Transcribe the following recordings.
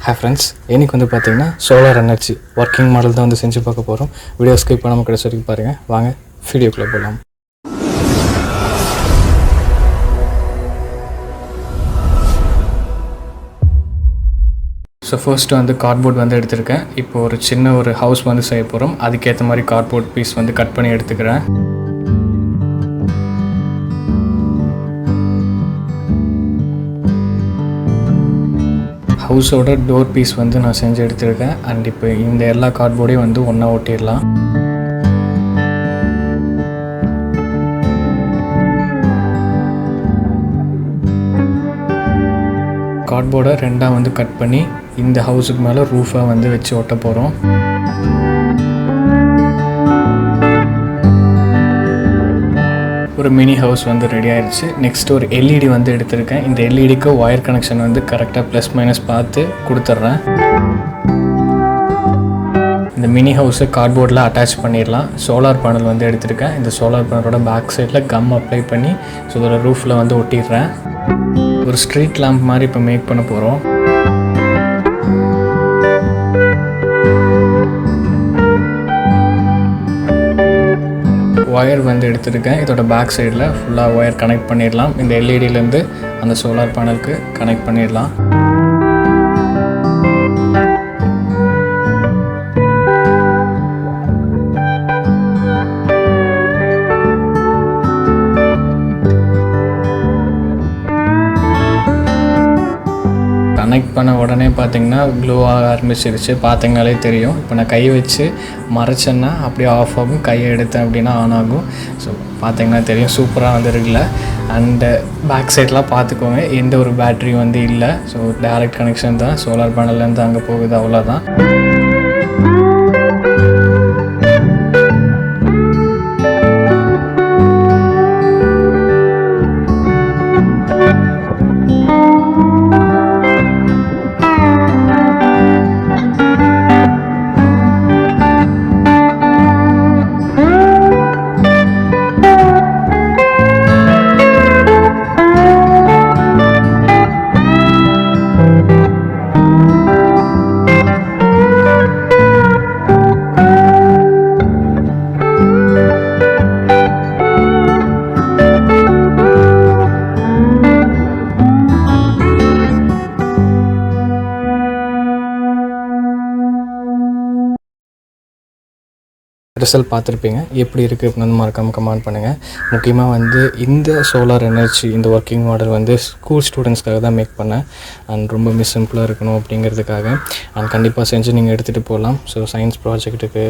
Hi friends, இன்றைக்கி வந்து பார்த்திங்கன்னா சோலார் எனர்ஜி ஒர்க்கிங் மாடல் தான் வந்து செஞ்சு பார்க்க போகிறோம். வீடியோ ஸ்கிப் பண்ணாமல் கடைசி வரைக்கும் பாருங்கள். வாங்க வீடியோக்குள்ளே போகலாம். ஸோ ஃபர்ஸ்ட்டு வந்து கார்ட்போர்ட் வந்து எடுத்திருக்கேன். இப்போ ஒரு சின்ன ஒரு ஹவுஸ் வந்து செய்ய போகிறோம். அதுக்கேற்ற மாதிரி கார்ட்போர்ட் பீஸ் வந்து கட் பண்ணி எடுத்துக்கிறேன். ஹவுஸோட டோர் பீஸ் வந்து நான் செஞ்சு எடுத்துருக்கேன். அண்ட் இப்போ இந்த எல்லா கார்ட்போர்டையும் வந்து ஒன்றா ஒட்டிடலாம். கார்ட்போர்டை ரெண்டாக வந்து கட் பண்ணி இந்த ஹவுஸுக்கு மேலே ரூஃபாக வந்து வச்சு ஒட்ட போகிறோம். ஒரு மினி ஹவுஸ் வந்து ரெடி ஆயிடுச்சு. நெக்ஸ்ட் ஒரு எல்இடி வந்து எடுத்திருக்கேன். இந்த எல்இடிக்கு ஒயர் கனெக்ஷன் வந்து கரெக்டாக ப்ளஸ் மைனஸ் பார்த்து கொடுத்துட்றேன். இந்த மினி ஹவுஸை கார்ட்போர்டில் அட்டாச் பண்ணிடலாம். சோலார் பேனல் வந்து எடுத்திருக்கேன். இந்த சோலார் பேனலோட பேக் சைடில் கம் அப்ளை பண்ணி ஸோ இதோட ரூஃபில் வந்து ஒட்டிடுறேன். ஒரு ஸ்ட்ரீட் லேம்ப் மாதிரி இப்போ மேக் பண்ண போகிறோம். ஒயர் வந்து எடுத்துருக்கேன். இதோட பேக் சைடில் ஃபுல்லாக ஒயர் கனெக்ட் பண்ணிடலாம். இந்த எல்இடியிலேருந்து அந்த சோலார் பேனலுக்கு கனெக்ட் பண்ணிடலாம். கனெக்ட் பண்ண உடனே பார்த்திங்கன்னா க்ளோ ஆக ஆரம்பிச்சிருச்சு. பார்த்திங்கனாலே தெரியும். இப்போ நான் கை வச்சு மறைச்சேன்னா அப்படியே ஆஃப் ஆகும், கையை எடுத்தேன் அப்படின்னா ஆன் ஆகும். ஸோ பார்த்திங்கன்னா தெரியும், சூப்பராக வந்து இருக்குல்ல. அண்டு பேக் சைட்லாம் பார்த்துக்கோங்க, எந்த ஒரு பேட்ரியும் வந்து இல்லை. ஸோ டைரக்ட் கனெக்ஷன் தான், சோலார் பேனல்லேருந்து அங்கே போகுது, அவ்வளோதான். ரிசல்ட் பார்த்துருப்பீங்க. எப்படி இருக்குது அப்படின்னு மறக்காமல் கமெண்ட் பண்ணுங்கள். முக்கியமாக வந்து இந்த சோலார் எனர்ஜி இந்த ஒர்க்கிங் மாடல் வந்து ஸ்கூல் ஸ்டூடெண்ட்ஸ்க்காக தான் மேக் பண்ணேன். அண்ட் ரொம்ப சிம்பிளாக இருக்கணும் அப்படிங்கிறதுக்காக. அண்ட் கண்டிப்பாக செஞ்சு நீங்கள் எடுத்துகிட்டு போகலாம். ஸோ சயின்ஸ் ப்ராஜெக்ட்டுக்கு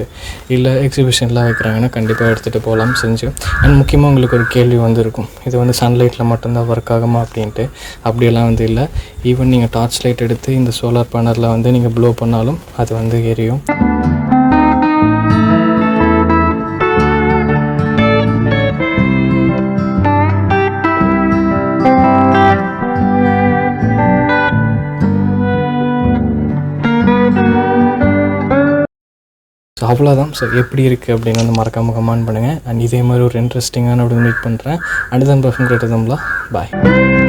இல்லை எக்ஸிபிஷன்லாம் வைக்கிறாங்கன்னா கண்டிப்பாக எடுத்துகிட்டு போகலாம் செஞ்சு. அண்ட் முக்கியமாக உங்களுக்கு ஒரு கேள்வி வந்து இருக்கும், இது வந்து சன்லைட்டில் மட்டும்தான் ஒர்க் ஆகுமா அப்படின்ட்டு. அப்படியெல்லாம் வந்து இல்லை. ஈவன் நீங்கள் டார்ச் லைட் எடுத்து இந்த சோலார் பேனலில் வந்து நீங்கள் ப்ளோ பண்ணாலும் அது வந்து எரியும். ஸோ அவ்வளோதான். ஸோ எப்படி இருக்குது அப்படின்னு வந்து மறக்காமல் கமெண்ட் பண்ணுங்கள். அண்ட் இதே மாதிரி ஒரு இன்ட்ரெஸ்டிங்கான அப்படி மீட் பண்ணுறேன். அண்ட் தான் பர்ஃபெக்ட் பாய்.